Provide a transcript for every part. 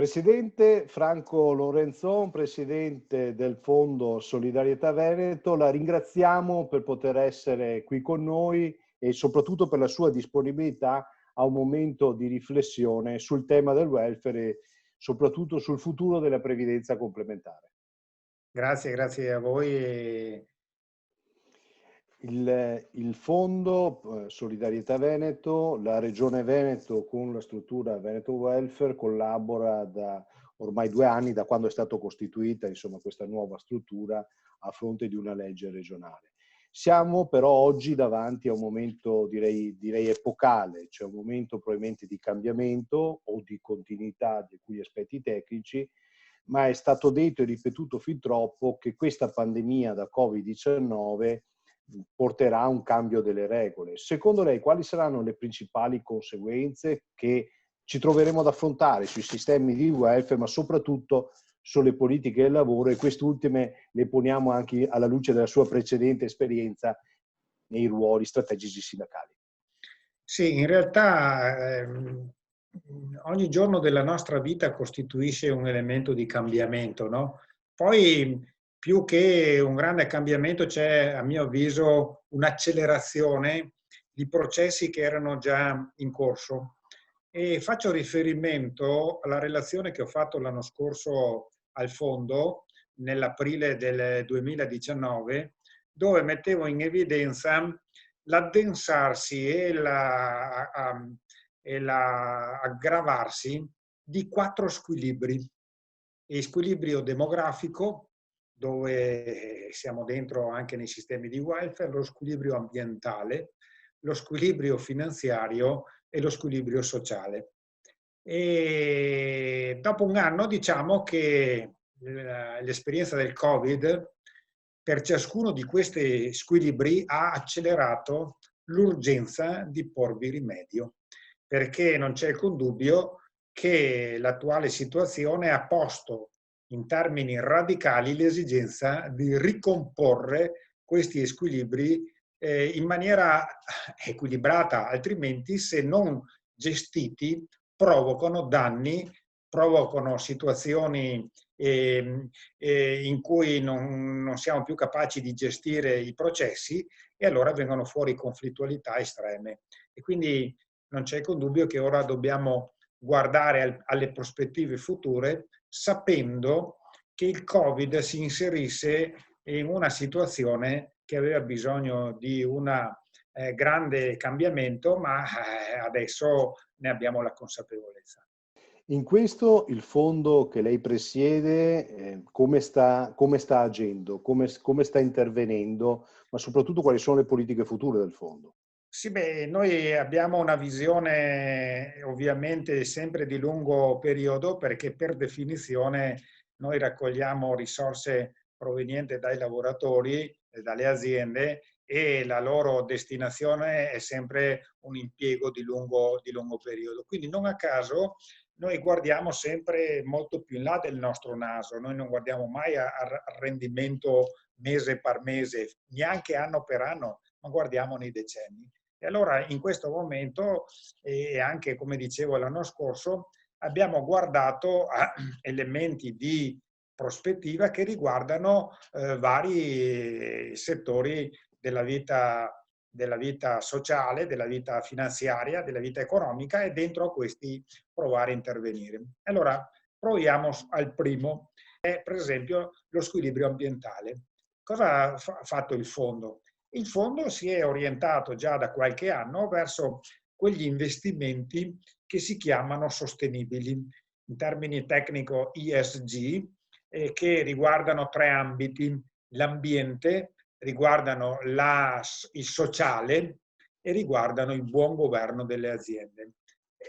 Presidente Franco Lorenzon, Presidente del Fondo Solidarietà Veneto, la ringraziamo per poter essere qui con noi e soprattutto per la sua disponibilità a un momento di riflessione sul tema del welfare e soprattutto sul futuro della previdenza complementare. Grazie a voi. Il Fondo Solidarietà Veneto, la Regione Veneto con la struttura Veneto Welfare collabora da ormai 2 anni, da quando è stata costituita insomma, questa nuova struttura a fronte di una legge regionale. Siamo però oggi davanti a un momento direi epocale, cioè un momento probabilmente di cambiamento o di continuità di alcuni aspetti tecnici, ma è stato detto e ripetuto fin troppo che questa pandemia da Covid-19 porterà a un cambio delle regole. Secondo lei quali saranno le principali conseguenze che ci troveremo ad affrontare sui sistemi di welfare, ma soprattutto sulle politiche del lavoro, e quest'ultime le poniamo anche alla luce della sua precedente esperienza nei ruoli strategici sindacali? Sì, in realtà ogni giorno della nostra vita costituisce un elemento di cambiamento, no? Poi più che un grande cambiamento c'è, a mio avviso, un'accelerazione di processi che erano già in corso. E faccio riferimento alla relazione che ho fatto l'anno scorso al fondo, nell'aprile del 2019, dove mettevo in evidenza l'addensarsi e l'aggravarsi di 4 squilibri. Il squilibrio demografico, dove siamo dentro anche nei sistemi di welfare, lo squilibrio ambientale, lo squilibrio finanziario e lo squilibrio sociale. E dopo un anno diciamo che l'esperienza del Covid per ciascuno di questi squilibri ha accelerato l'urgenza di porvi rimedio, perché non c'è alcun dubbio che l'attuale situazione ha posto in termini radicali l'esigenza di ricomporre questi squilibri in maniera equilibrata, altrimenti se non gestiti provocano danni, provocano situazioni in cui non siamo più capaci di gestire i processi e allora vengono fuori conflittualità estreme. E quindi non c'è alcun dubbio che ora dobbiamo guardare alle prospettive future sapendo che il Covid si inserisse in una situazione che aveva bisogno di un grande cambiamento, ma adesso ne abbiamo la consapevolezza. In questo il fondo che lei presiede, come sta agendo, come sta intervenendo, ma soprattutto quali sono le politiche future del fondo? Sì, beh, noi abbiamo una visione ovviamente sempre di lungo periodo perché per definizione noi raccogliamo risorse provenienti dai lavoratori, dalle aziende e la loro destinazione è sempre un impiego di lungo periodo. Quindi non a caso noi guardiamo sempre molto più in là del nostro naso, noi non guardiamo mai al rendimento mese per mese, neanche anno per anno, ma guardiamo nei decenni. E allora in questo momento, e anche come dicevo l'anno scorso, abbiamo guardato a elementi di prospettiva che riguardano vari settori della vita sociale, della vita finanziaria, della vita economica e dentro a questi provare a intervenire. Allora proviamo al primo, è per esempio lo squilibrio ambientale. Cosa ha fatto il fondo? Il fondo si è orientato già da qualche anno verso quegli investimenti che si chiamano sostenibili, in termini tecnico ESG, che riguardano 3 ambiti: l'ambiente, riguardano il sociale e riguardano il buon governo delle aziende.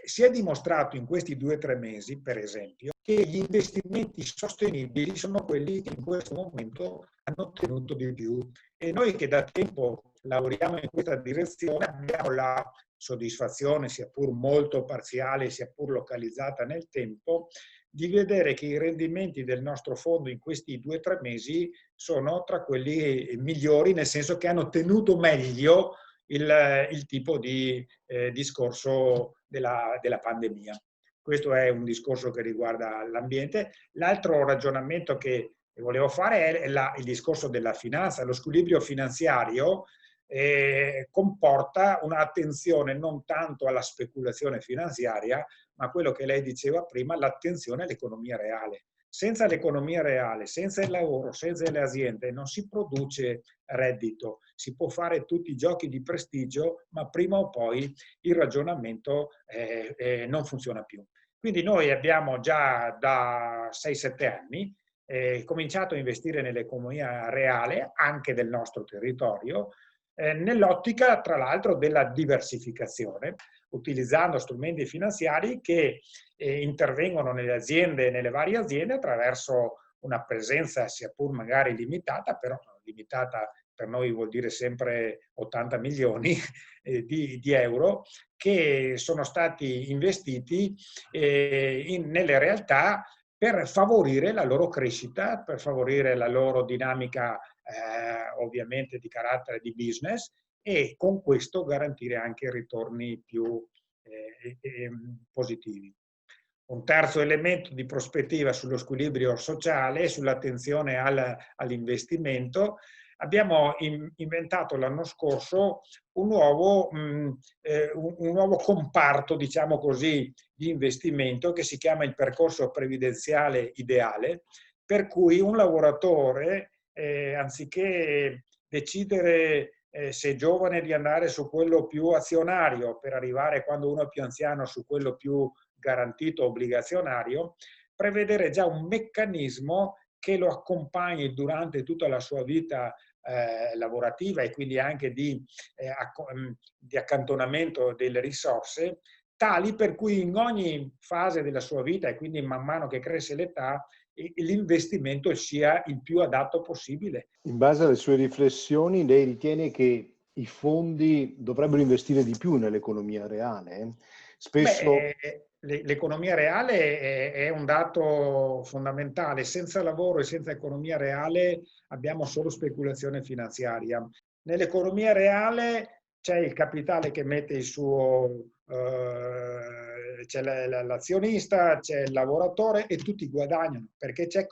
Si è dimostrato in questi 2 o 3 mesi, per esempio, che gli investimenti sostenibili sono quelli che in questo momento hanno ottenuto di più. E noi che da tempo lavoriamo in questa direzione abbiamo la soddisfazione, sia pur molto parziale, sia pur localizzata nel tempo, di vedere che i rendimenti del nostro fondo in questi 2 o 3 mesi sono tra quelli migliori, nel senso che hanno tenuto meglio il tipo di discorso della pandemia. Questo è un discorso che riguarda l'ambiente. L'altro ragionamento che volevo fare è il discorso della finanza. Lo squilibrio finanziario comporta un'attenzione non tanto alla speculazione finanziaria, ma quello che lei diceva prima, l'attenzione all'economia reale. Senza l'economia reale, senza il lavoro, senza le aziende non si produce reddito. Si può fare tutti i giochi di prestigio, ma prima o poi il ragionamento non funziona più. Quindi noi abbiamo già da 6-7 anni cominciato a investire nell'economia reale, anche del nostro territorio, nell'ottica, tra l'altro, della diversificazione, utilizzando strumenti finanziari che intervengono nelle varie aziende attraverso una presenza, sia pur magari limitata, però limitata per noi vuol dire sempre 80 milioni di euro, che sono stati investiti nelle realtà per favorire la loro crescita, per favorire la loro dinamica ovviamente di carattere di business, e con questo garantire anche ritorni più positivi. Un terzo elemento di prospettiva sullo squilibrio sociale, sull'attenzione all'investimento. Abbiamo inventato l'anno scorso un nuovo comparto, diciamo così, di investimento che si chiama il percorso previdenziale ideale, per cui un lavoratore, anziché decidere se è giovane di andare su quello più azionario per arrivare, quando uno è più anziano, su quello più garantito obbligazionario, prevedere già un meccanismo che lo accompagni durante tutta la sua vita lavorativa, e quindi anche di accantonamento delle risorse, tali per cui in ogni fase della sua vita, e quindi man mano che cresce l'età, l'investimento sia il più adatto possibile. In base alle sue riflessioni, lei ritiene che i fondi dovrebbero investire di più nell'economia reale? Spesso... L'economia reale è un dato fondamentale. Senza lavoro e senza economia reale abbiamo solo speculazione finanziaria. Nell'economia reale c'è il capitale che mette il suo, c'è l'azionista, c'è il lavoratore, e tutti guadagnano perché c'è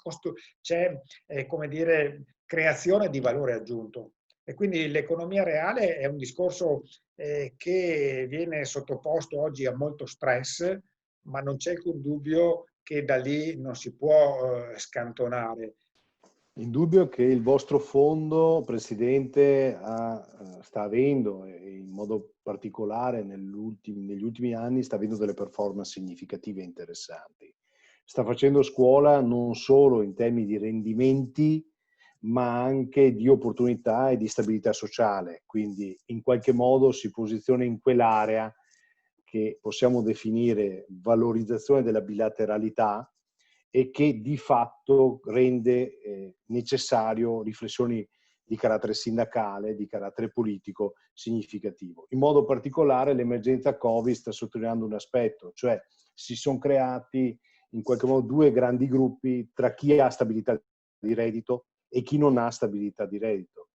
come dire, creazione di valore aggiunto. E quindi l'economia reale è un discorso che viene sottoposto oggi a molto stress, ma non c'è alcun dubbio che da lì non si può scantonare. Indubbio che il vostro fondo, Presidente, sta avendo, in modo particolare negli ultimi anni, sta avendo delle performance significative e interessanti. Sta facendo scuola non solo in termini di rendimenti, ma anche di opportunità e di stabilità sociale. Quindi in qualche modo si posiziona in quell'area che possiamo definire valorizzazione della bilateralità, e che di fatto rende necessario riflessioni di carattere sindacale, di carattere politico significativo. In modo particolare l'emergenza Covid sta sottolineando un aspetto, cioè si sono creati in qualche modo due grandi gruppi tra chi ha stabilità di reddito e chi non ha stabilità di reddito.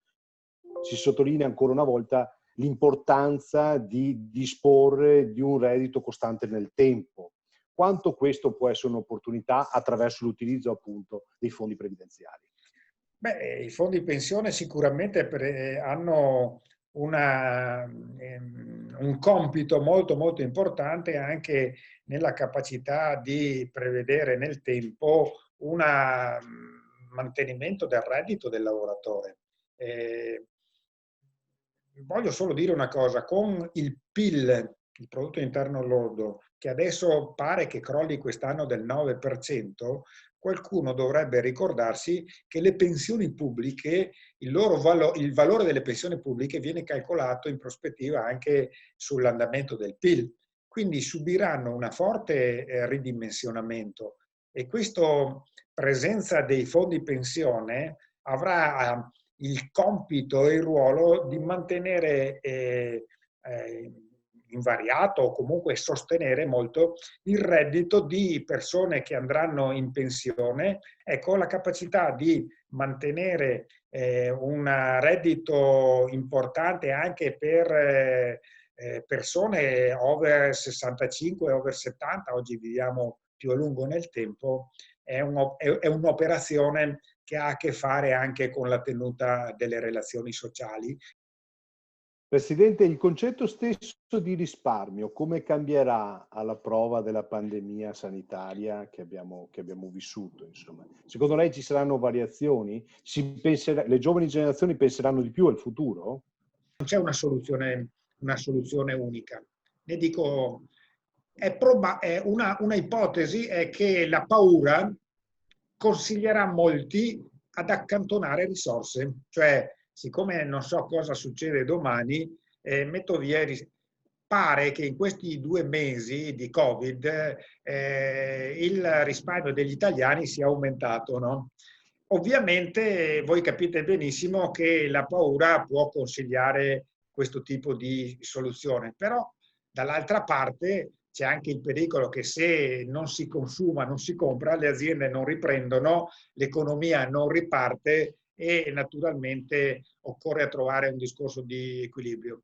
Si sottolinea ancora una volta l'importanza di disporre di un reddito costante nel tempo. Quanto questo può essere un'opportunità attraverso l'utilizzo appunto dei fondi previdenziali? Beh, i fondi pensione sicuramente hanno un compito molto molto importante anche nella capacità di prevedere nel tempo un mantenimento del reddito del lavoratore. Voglio solo dire una cosa: con il PIL, il prodotto interno lordo, che adesso pare che crolli quest'anno del 9%, qualcuno dovrebbe ricordarsi che le pensioni pubbliche, il valore delle pensioni pubbliche viene calcolato in prospettiva anche sull'andamento del PIL. Quindi subiranno una forte ridimensionamento, e questa presenza dei fondi pensione avrà il compito e il ruolo di mantenere invariato, o comunque sostenere molto il reddito di persone che andranno in pensione. Ecco, la capacità di mantenere un reddito importante anche per persone over 65, over 70, oggi viviamo più a lungo nel tempo, è un'operazione che ha a che fare anche con la tenuta delle relazioni sociali. Presidente, il concetto stesso di risparmio come cambierà alla prova della pandemia sanitaria che abbiamo vissuto? Insomma? Secondo lei ci saranno variazioni? Le giovani generazioni penseranno di più al futuro? Non c'è una soluzione unica. Ne dico, una ipotesi è che la paura consiglierà a molti ad accantonare risorse, cioè siccome non so cosa succede domani, metto via pare che in questi 2 mesi di Covid il risparmio degli italiani sia aumentato, no? Ovviamente voi capite benissimo che la paura può consigliare questo tipo di soluzione, però dall'altra parte c'è anche il pericolo che se non si consuma, non si compra, le aziende non riprendono, l'economia non riparte e naturalmente occorre trovare un discorso di equilibrio.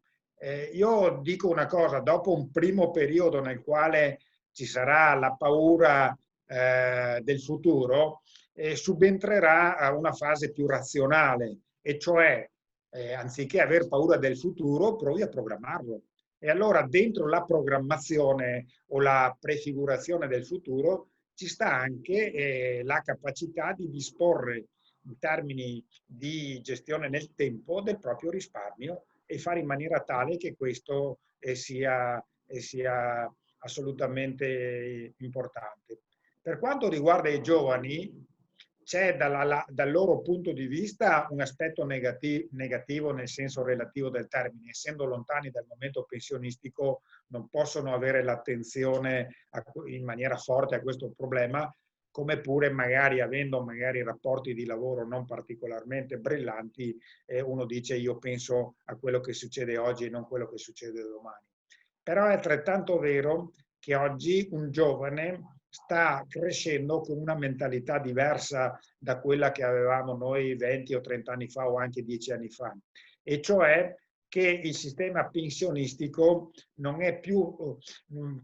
Io dico una cosa, dopo un primo periodo nel quale ci sarà la paura del futuro, subentrerà una fase più razionale, e cioè anziché aver paura del futuro, provi a programmarlo. E allora dentro la programmazione o la prefigurazione del futuro ci sta anche la capacità di disporre in termini di gestione nel tempo del proprio risparmio e fare in maniera tale che questo sia assolutamente importante. Per quanto riguarda i giovani, c'è dal loro punto di vista un aspetto negativo nel senso relativo del termine. Essendo lontani dal momento pensionistico, non possono avere l'attenzione in maniera forte a questo problema, come pure magari avendo rapporti di lavoro non particolarmente brillanti, uno dice io penso a quello che succede oggi e non quello che succede domani. Però è altrettanto vero che oggi un giovane sta crescendo con una mentalità diversa da quella che avevamo noi 20 o 30 anni fa o anche 10 anni fa, e cioè che il sistema pensionistico non è più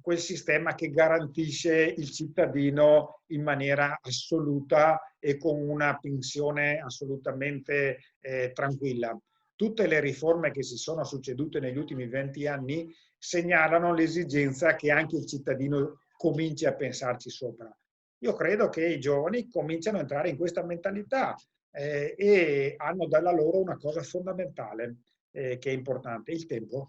quel sistema che garantisce il cittadino in maniera assoluta e con una pensione assolutamente tranquilla. Tutte le riforme che si sono succedute negli ultimi 20 anni segnalano l'esigenza che anche il cittadino cominci a pensarci sopra. Io credo che i giovani cominciano a entrare in questa mentalità e hanno dalla loro una cosa fondamentale che è importante, il tempo.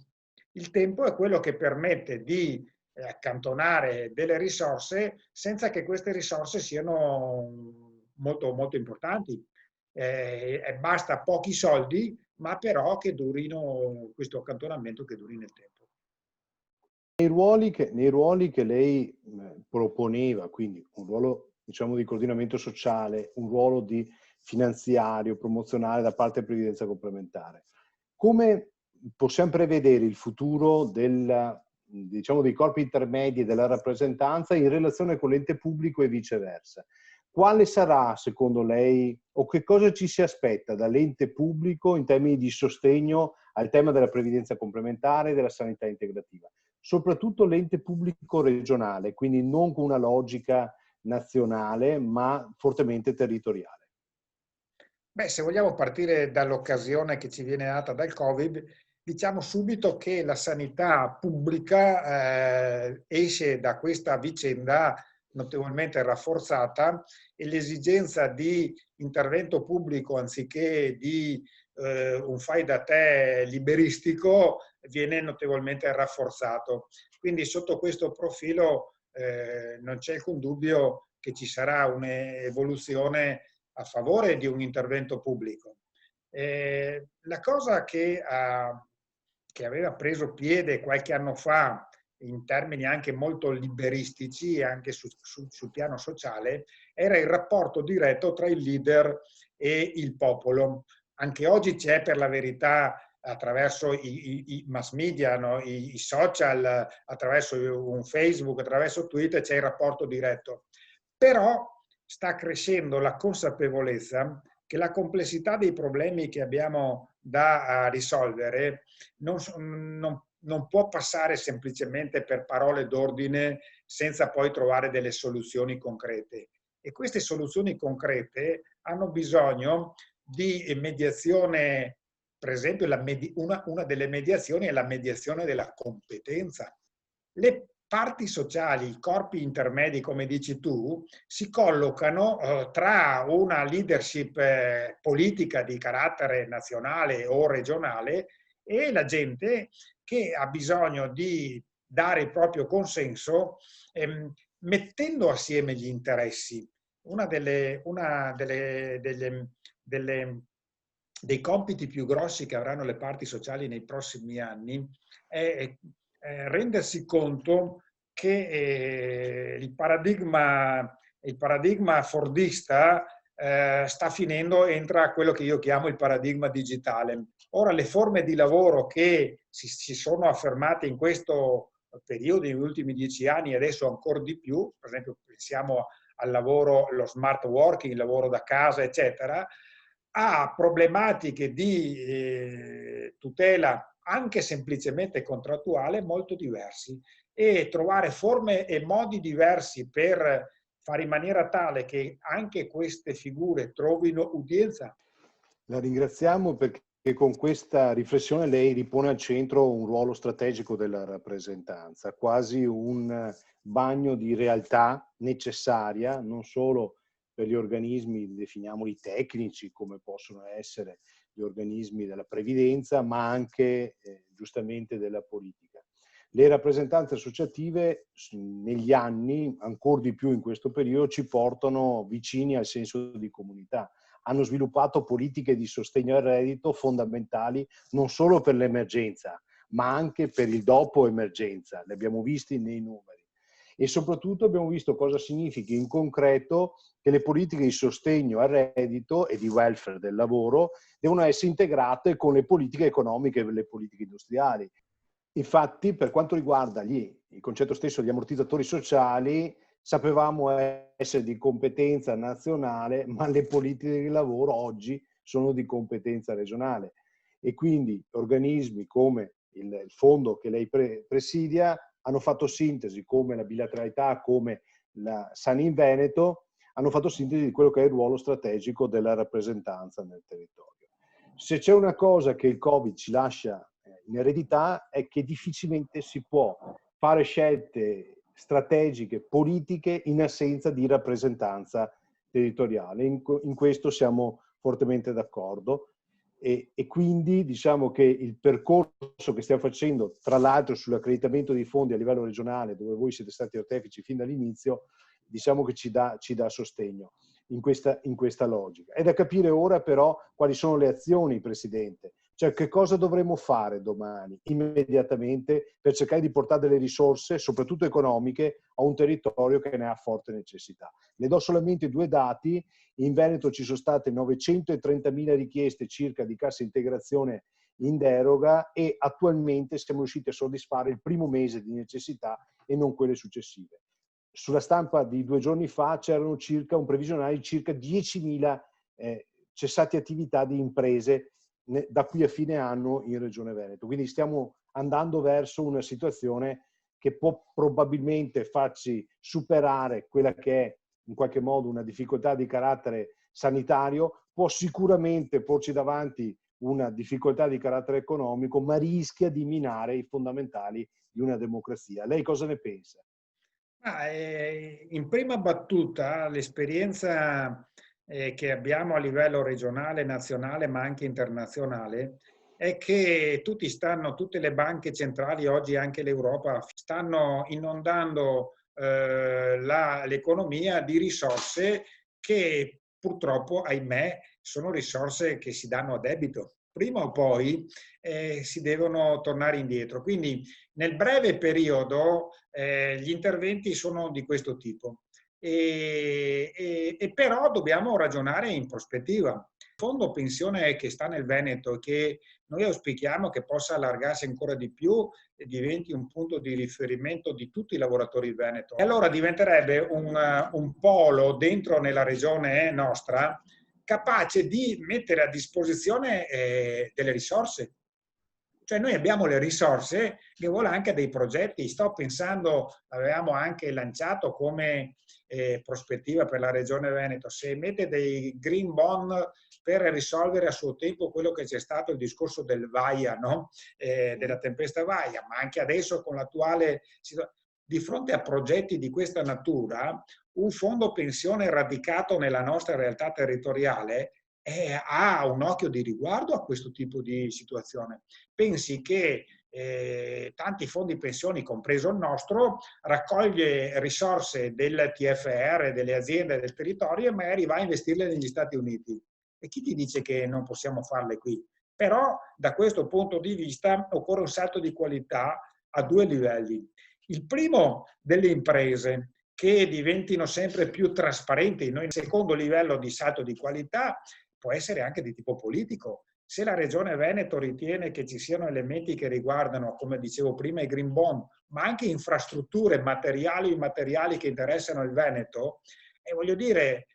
Il tempo è quello che permette di accantonare delle risorse senza che queste risorse siano molto, molto importanti. Basta pochi soldi, ma però che durino questo accantonamento, che duri nel tempo. Nei ruoli che lei proponeva, quindi un ruolo diciamo di coordinamento sociale, un ruolo di finanziario, promozionale da parte della previdenza complementare, come possiamo prevedere il futuro diciamo, dei corpi intermedi e della rappresentanza in relazione con l'ente pubblico e viceversa? Quale sarà, secondo lei, o che cosa ci si aspetta dall'ente pubblico in termini di sostegno al tema della previdenza complementare e della sanità integrativa? Soprattutto l'ente pubblico regionale, quindi non con una logica nazionale, ma fortemente territoriale. Beh, se vogliamo partire dall'occasione che ci viene data dal Covid, diciamo subito che la sanità pubblica esce da questa vicenda notevolmente rafforzata e l'esigenza di intervento pubblico anziché di un fai da te liberistico viene notevolmente rafforzato. Quindi sotto questo profilo non c'è alcun dubbio che ci sarà un'evoluzione a favore di un intervento pubblico. La cosa che aveva preso piede qualche anno fa in termini anche molto liberistici, anche sul piano sociale, era il rapporto diretto tra il leader e il popolo. Anche oggi c'è, per la verità, attraverso i mass media, no? I social, attraverso un Facebook, attraverso Twitter, c'è il rapporto diretto. Però sta crescendo la consapevolezza che la complessità dei problemi che abbiamo da risolvere non non può passare semplicemente per parole d'ordine senza poi trovare delle soluzioni concrete. E queste soluzioni concrete hanno bisogno di mediazione. Per esempio, una delle mediazioni è la mediazione della competenza. Le parti sociali, i corpi intermedi, come dici tu, si collocano tra una leadership politica di carattere nazionale o regionale e la gente che ha bisogno di dare il proprio consenso mettendo assieme gli interessi. Dei compiti più grossi che avranno le parti sociali nei prossimi anni è rendersi conto che il paradigma fordista sta finendo, entra a quello che io chiamo il paradigma digitale. Ora, le forme di lavoro che si sono affermate in questo periodo, negli ultimi 10 anni, e adesso ancora di più, per esempio pensiamo al lavoro, lo smart working, il lavoro da casa, eccetera, ha problematiche di tutela anche semplicemente contrattuale molto diversi, e trovare forme e modi diversi per fare in maniera tale che anche queste figure trovino udienza. La ringraziamo perché con questa riflessione lei ripone al centro un ruolo strategico della rappresentanza, quasi un bagno di realtà necessaria, non solo per gli organismi, definiamoli tecnici, come possono essere gli organismi della previdenza, ma anche giustamente della politica. Le rappresentanze associative negli anni, ancora di più in questo periodo, ci portano vicini al senso di comunità. Hanno sviluppato politiche di sostegno al reddito fondamentali non solo per l'emergenza, ma anche per il dopo emergenza. Li abbiamo visti nei numeri. E soprattutto abbiamo visto cosa significa in concreto che le politiche di sostegno al reddito e di welfare del lavoro devono essere integrate con le politiche economiche e le politiche industriali. Infatti, per quanto riguarda il concetto stesso degli ammortizzatori sociali, sapevamo essere di competenza nazionale, ma le politiche di lavoro oggi sono di competenza regionale. E quindi organismi come il fondo che lei presidia hanno fatto sintesi, come la bilateralità, come la Sani in Veneto, hanno fatto sintesi di quello che è il ruolo strategico della rappresentanza nel territorio. Se c'è una cosa che il Covid ci lascia in eredità è che difficilmente si può fare scelte strategiche, politiche, in assenza di rappresentanza territoriale. In questo siamo fortemente d'accordo e quindi diciamo che il percorso che stiamo facendo, tra l'altro sull'accreditamento dei fondi a livello regionale, dove voi siete stati artefici fin dall'inizio, diciamo che ci dà sostegno in questa logica. È da capire ora però quali sono le azioni, Presidente. Cioè, che cosa dovremo fare domani, immediatamente, per cercare di portare delle risorse, soprattutto economiche, a un territorio che ne ha forte necessità. Le do solamente 2 dati. In Veneto ci sono state 930.000 richieste circa di cassa integrazione in deroga e attualmente siamo riusciti a soddisfare il primo mese di necessità e non quelle successive. Sulla stampa di 2 giorni fa c'erano un previsionale di circa 10.000 cessati attività di imprese da qui a fine anno in Regione Veneto. Quindi stiamo andando verso una situazione che può probabilmente farci superare quella che è in qualche modo una difficoltà di carattere sanitario, può sicuramente porci davanti una difficoltà di carattere economico, ma rischia di minare i fondamentali di una democrazia. Lei cosa ne pensa? In prima battuta l'esperienza che abbiamo a livello regionale, nazionale, ma anche internazionale, è che tutte le banche centrali, oggi anche l'Europa, stanno inondando l'economia di risorse che purtroppo, ahimè, sono risorse che si danno a debito. Prima o poi si devono tornare indietro. Quindi nel breve periodo gli interventi sono di questo tipo. E però dobbiamo ragionare in prospettiva. Il fondo pensione che sta nel Veneto, che noi auspichiamo che possa allargarsi ancora di più e diventi un punto di riferimento di tutti i lavoratori del Veneto, e allora diventerebbe un polo dentro nella regione nostra capace di mettere a disposizione delle risorse. Cioè noi abbiamo le risorse, che vuole anche dei progetti. Sto pensando, avevamo anche lanciato come prospettiva per la Regione Veneto, se mette dei green bond per risolvere a suo tempo quello che c'è stato il discorso del Vaia, no? Della tempesta Vaia, ma anche adesso con l'attuale situazione. Di fronte a progetti di questa natura, un fondo pensione radicato nella nostra realtà territoriale ha un occhio di riguardo a questo tipo di situazione. Pensi che tanti fondi pensioni, compreso il nostro, raccoglie risorse del TFR, delle aziende del territorio e magari va a investirle negli Stati Uniti. E chi ti dice che non possiamo farle qui? Però da questo punto di vista occorre un salto di qualità a due livelli. Il primo delle imprese, che diventino sempre più trasparenti. Noi, il secondo livello di salto di qualità può essere anche di tipo politico. Se la Regione Veneto ritiene che ci siano elementi che riguardano, come dicevo prima, i green bond, ma anche infrastrutture materiali e immateriali che interessano il Veneto, voglio dire,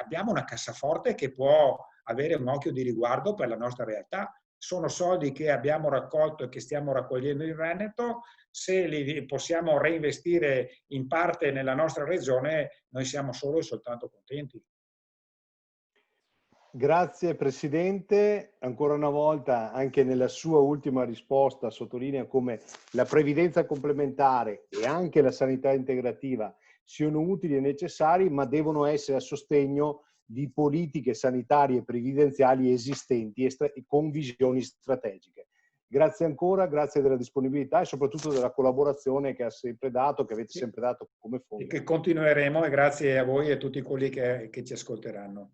abbiamo una cassaforte che può avere un occhio di riguardo per la nostra realtà. Sono soldi che abbiamo raccolto e che stiamo raccogliendo in Veneto. Se li possiamo reinvestire in parte nella nostra regione, noi siamo solo e soltanto contenti. Grazie Presidente, ancora una volta anche nella sua ultima risposta sottolinea come la previdenza complementare e anche la sanità integrativa siano utili e necessari, ma devono essere a sostegno di politiche sanitarie e previdenziali esistenti e con visioni strategiche. Grazie ancora, grazie della disponibilità e soprattutto della collaborazione che ha sempre dato, che avete sempre dato come fondo. E che continueremo, e grazie a voi e a tutti quelli che ci ascolteranno.